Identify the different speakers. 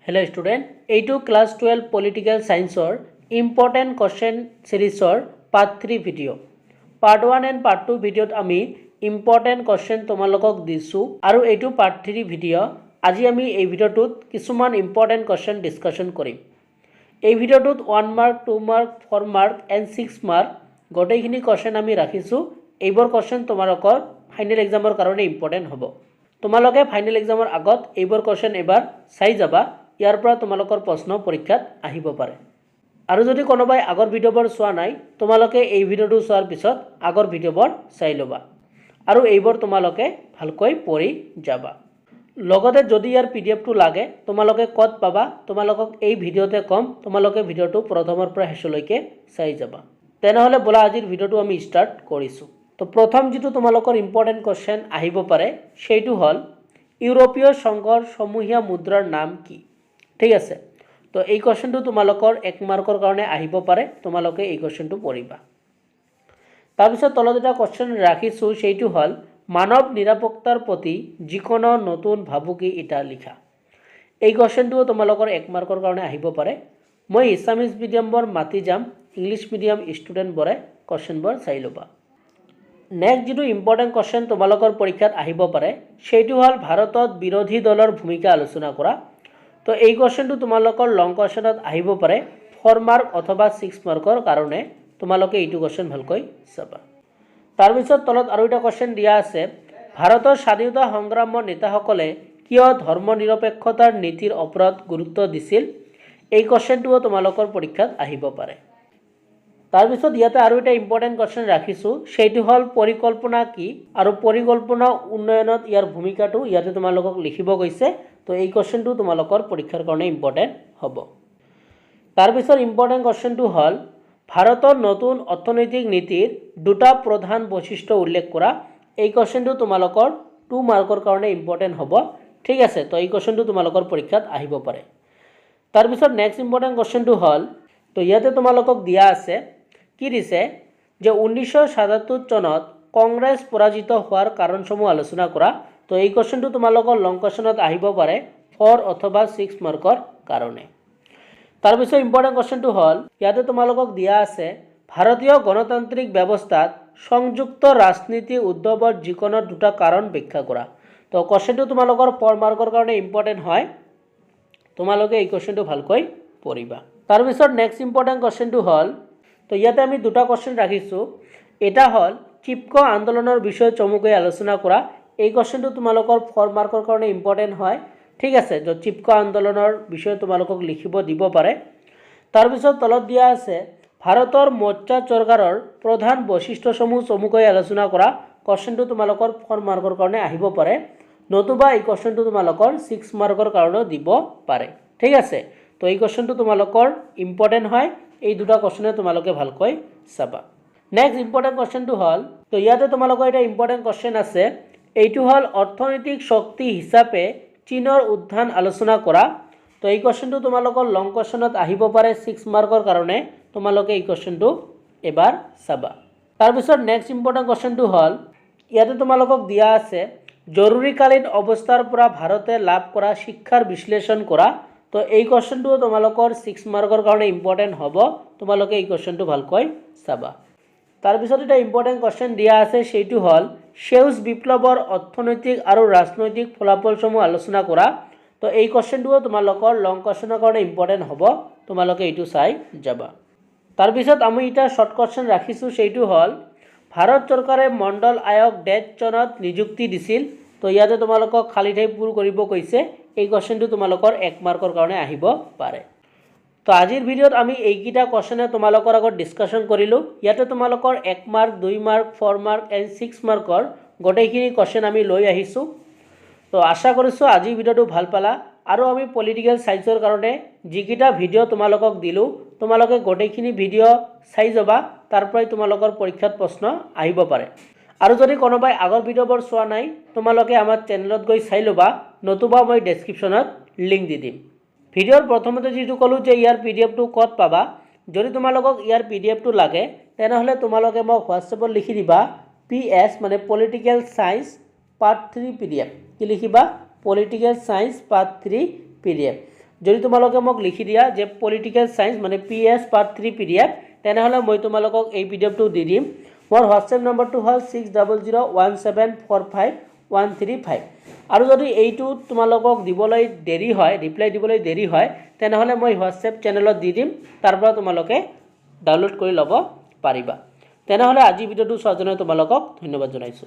Speaker 1: Hello student, এইটো class 12 political সায়েন্সৰ important question সিৰিজৰ part 3 video. Part 1 and part 2 ভিডিওত আমি ইম্পৰ্টেন্ট কোৱেশ্চন তোমালোকক দিছো আৰু এইটো পাৰ্ট 3 ভিডিও। আজি আমি এই ভিডিওটোত কিছুমান ইম্পৰ্টেন্ট কোৱেশ্চন ডিসকাশন কৰিম। এই ভিডিওটোত 1 mark, 2 mark, 4 mark and 6 mark গোটেইখিনি কোৱেশ্চন আমি ৰাখিছো। এইবোৰ কোৱেশ্চন তোমালোকৰ ফাইনেল এক্সামৰ কাৰণে ইম্পৰ্টেন্ট হ'ব। তোমালোকে ফাইনেল এক্সামৰ আগত এইবোৰ কোৱেশ্চন এবাৰ চাই যাবা। ইয়াৰ পৰা তোমালোকৰ প্ৰশ্ন পৰীক্ষাত আহিব পাৰে। আৰু যদি কোনোবাই আগৰ ভিডিওবোৰ চোৱা নাই, তোমালোকে এই ভিডিওটো চোৱাৰ পিছত আগৰ ভিডিওবোৰ চাই ল'বা আৰু এইবোৰ তোমালোকে ভালকৈ পঢ়ি যাবা। লগতে যদি ইয়াৰ পিডিএফটো লাগে তোমালোকে ক'ত পাবা, তোমালোকক এই ভিডিওতে কম, তোমালোকে ভিডিওটো প্ৰথমৰ পৰা শেষলৈকে চাই যাবা। তেনেহ'লে বলা আজিৰ ভিডিওটো আমি ষ্টাৰ্ট কৰিছোঁ। তো প্ৰথম যেটো তোমালোকৰ ইম্পৰ্টেন্ট কোৱেশ্চন আহিব পাৰে সেইটো হ'ল ইউৰোপীয় সংঘৰ সমূহীয়া মুদ্ৰাৰ নাম কি? ঠিক আছে, তো এই কোৱেশ্চনটো তোমালোকৰ 1 মাৰ্কৰ কাৰণে আহিব পাৰে। তোমালোকে এই কোৱেশ্চনটো পঢ়িবা। তাৰপিছত তলত এটা কোৱেশ্চন ৰাখিছোঁ, সেইটো হ'ল মানৱ নিৰাপত্তাৰ প্ৰতি যিকোনো নতুন ভাবুকি এটা লিখা। এই কোৱেশ্চনটো তোমালোকৰ 1 মাৰ্কৰ কাৰণে আহিব পাৰে। মই ইছামিজ মিডিয়ামবোৰ মাতি যাম, ইংলিছ মিডিয়াম ষ্টুডেণ্টবোৰে কোৱেশ্চনবোৰ চাই ল'বা। নেক্সট যেটো ইম্পৰ্টেন্ট কোৱেশ্চন তোমালোকৰ পৰীক্ষাত আহিব পাৰে সেইটো হ'ল ভাৰতত বিৰোধী দলৰ ভূমিকা আলোচনা কৰা। তো এই কোৱেশ্চনটো তোমালোকৰ লং কোৱেশ্চনত আহিব পাৰে 4 মাৰ্ক অথবা 6 মাৰ্কৰ কাৰণে। তোমালোকে এইটো কোৱেশ্চন ভালকৈ চাবা। তাৰপিছত তলত আৰু এটা কোৱেশ্চন দিয়া আছে, ভাৰতৰ স্বাধীনতা সংগ্ৰামৰ নেতাসকলে কিয় ধৰ্ম নিৰপেক্ষতাৰ নীতিৰ ওপৰত গুৰুত্ব দিছিল? এই কোৱেশ্চনটোও তোমালোকৰ পৰীক্ষাত আহিব পাৰে। তাৰপিছত ইয়াতে আৰু এটা ইম্পৰ্টেন্ট কোৱেশ্চন ৰাখিছোঁ, সেইটো হ'ল পৰিকল্পনা কি আৰু পৰিকল্পনা উন্নয়নত ইয়াৰ ভূমিকাটো ইয়াতে তোমালোকক লিখিব কৈছে। তো এই কোৱেশ্চনটো তোমালোকৰ পৰীক্ষাৰ কাৰণে ইম্পৰ্টেন্ট হ'ব। তাৰপিছত ইম্পৰ্টেন্ট কোৱেশ্চনটো হ'ল ভাৰতৰ নতুন অৰ্থনৈতিক নীতিৰ দুটা প্ৰধান বৈশিষ্ট্য উল্লেখ কৰা। এই কোৱেশ্চনটো তোমালোকৰ 2 মাৰ্কৰ কাৰণে ইম্পৰ্টেন্ট হ'ব। ঠিক আছে, তো এই কোৱেশ্চনটো তোমালোকৰ পৰীক্ষাত আহিব পাৰে। তাৰপিছত নেক্সট ইম্পৰ্টেন্ট কোৱেশ্চনটো হ'ল, তো ইয়াতে তোমালোকক দিয়া আছে কি দিছে যে 1977 চনত কংগ্ৰেছ পৰাজিত হোৱাৰ কাৰণসমূহ আলোচনা কৰা। তো এই কোৱেশ্চনটো তোমালোকৰ লং কোৱেশ্চনত আহিব পাৰে 4 অথবা 6 মাৰ্কৰ কাৰণে। তাৰপিছত ইম্পৰ্টেন্ট কোৱেশ্চনটো হ'ল ইয়াতে তোমালোকক দিয়া আছে ভাৰতীয় গণতান্ত্ৰিক ব্যৱস্থাত সংযুক্ত ৰাজনীতি উদ্ভৱৰ যিকোনো দুটা কাৰণ ব্যাখ্যা কৰা। তো কোৱেশ্চনটো তোমালোকৰ 4 মাৰ্কৰ কাৰণে ইম্পৰ্টেন্ট হয়। তোমালোকে এই কোৱেশ্চনটো ভালকৈ পঢ়িবা। তাৰপিছত নেক্সট ইম্পৰ্টেন্ট কোৱেশ্চনটো হ'ল, তো ইয়াতে আমি দুটা কোৱেশ্চন ৰাখিছোঁ। এটা হ'ল চিপকো আন্দোলনৰ বিষয়ে চমুকৈ আলোচনা কৰা। এই কোৱেশ্চনটো তোমালোকৰ 4 মাৰ্কৰ কাৰণে ইম্পৰ্টেন্ট হয়। ঠিক আছে, তো চিপকো আন্দোলনৰ বিষয়ে তোমালোকক লিখিব দিব পাৰে। তাৰপিছত তলত দিয়া আছে ভাৰতৰ মোৰ্চা চৰকাৰৰ প্ৰধান বৈশিষ্ট্যসমূহ চমুকৈ আলোচনা কৰা। কোৱেশ্চনটো তোমালোকৰ 4 মাৰ্কৰ কাৰণে আহিব পাৰে, নতুবা এই কোৱেশ্চনটো তোমালোকৰ 6 মাৰ্কৰ কাৰণেও দিব পাৰে। ঠিক আছে, তো এই কোৱেশ্চনটো তোমালোকৰ ইম্পৰ্টেন্ট হয়। এই দুটা কোৱেশ্চনে তোমালোকে ভালকৈ চাবা। নেক্সট ইম্পৰ্টেন্ট কোৱেশ্চনটো হ'ল, তো ইয়াতে তোমালোকৰ এটা ইম্পৰ্টেন্ট কোৱেশ্চন আছে, এইটো হ'ল অৰ্থনৈতিক শক্তি হিচাপে চীনৰ উত্থান আলোচনা কৰা। তো এই কোৱেশ্চনটো তোমালোকৰ লং কোৱেশ্চনত আহিব পাৰে 6 মাৰ্কৰ কাৰণে। তোমালোকে এই কোৱেশ্চনটো এবাৰ চাবা। তাৰপিছত নেক্সট ইম্পৰ্টেন্ট কোৱেশ্চনটো হ'ল ইয়াতে তোমালোকক দিয়া আছে জৰুৰীকালীন অৱস্থাৰ পৰা ভাৰতে লাভ কৰা শিক্ষাৰ বিশ্লেষণ কৰা। তো এই কোৱেশ্চনটো তোমালোকৰ 6 মাৰ্কৰ কাৰণে ইম্পৰ্টেন্ট হ'ব। তোমালোকে এই কোৱেশ্চনটো ভালকৈ চাবা। তাৰপিছত এটা ইম্পৰ্টেন্ট কোৱেশ্চন দিয়া আছে, সেইটো হ'ল সেউজ বিপ্লৱৰ অৰ্থনৈতিক আৰু ৰাজনৈতিক ফলাফলসমূহ আলোচনা কৰা। তো এই কোৱেশ্চনটোও তোমালোকৰ লং কোৱেশ্চনৰ কাৰণে ইম্পৰ্টেন্ট হ'ব। তোমালোকে এইটো চাই যাবা। তাৰপিছত আমি এটা শৰ্ট কোৱেশ্চন ৰাখিছোঁ, সেইটো হ'ল ভাৰত চৰকাৰে মণ্ডল আয়োগ ডেট চনত নিযুক্তি দিছিল। তো ইয়াতে তোমালোকক খালী ঠাই পূৰ কৰিব কৈছে। এই কোৱেশ্চনটো তোমালোকৰ 1 মাৰ্কৰ কাৰণে আহিব পাৰে। তো আজিৰ ভিডিওত আমি এইকেইটা কোৱেশ্চনে তোমালোকৰ আগত ডিসকাশন কৰিলোঁ। ইয়াতে তোমালোকৰ 1 মাৰ্ক, 2 মাৰ্ক, 4 মাৰ্ক এণ্ড 6 মাৰ্কৰ গোটেইখিনি কোৱেশ্চন আমি লৈ আহিছোঁ। তো আশা কৰিছোঁ আজি ভিডিওটো ভাল পালা আৰু আমি পলিটিক্যাল সায়েন্সৰ কাৰণে যিকেইটা ভিডিও তোমালোকক দিলোঁ তোমালোকে গোটেইখিনি ভিডিও চাই যাবা। তাৰ পৰাই তোমালোকৰ পৰীক্ষাত প্ৰশ্ন আহিব পাৰে। আৰু যদি কোনোবাই আগৰ ভিডিওবোৰ চোৱা নাই তোমালোকে আমাৰ চেনেলত গৈ চাই ল'বা, নতুবা মই ডেছক্ৰিপশ্যনত লিংক দি দিম। ভিডিওৰ প্ৰথমতে যেটো ক'লোঁ যে ইয়াৰ পিডিএফটো ক'ত পাবা, যদি তোমালোকক ইয়াৰ পিডিএফটো লাগে তেনেহ'লে তোমালোকে মোক হোৱাটছএপত লিখি দিবা PS মানে পলিটিক্যাল সায়েন্স পাৰ্ট 3 পিডিএফ। কি লিখিবা? Political science part 3 PDF. যদি তোমালোকে মোক লিখি দিয়া যে পলিটিকেল সায়েন্স মানে PS পাৰ্ট 3 PDF তেনেহলে মই তোমালোকক এই PDFটো দি দিম মোৰ হোৱাটছএপ নম্বৰটো হ'ল 6001745135 আৰু যদি এইটো তোমালোকক দিবলৈ দেৰি হয় ৰিপ্লাই দিবলৈ দেৰি হয় তেনেহলে মই হোৱাটছএপ চেনেলত দি দিম তাৰ পৰা তোমালোকে ডাউনলোড কৰি ল'ব পাৰিবা তেনেহলে আজি ভিডিওটো চোৱাৰ জন্য তোমালোকক ধন্যবাদ জনাইছো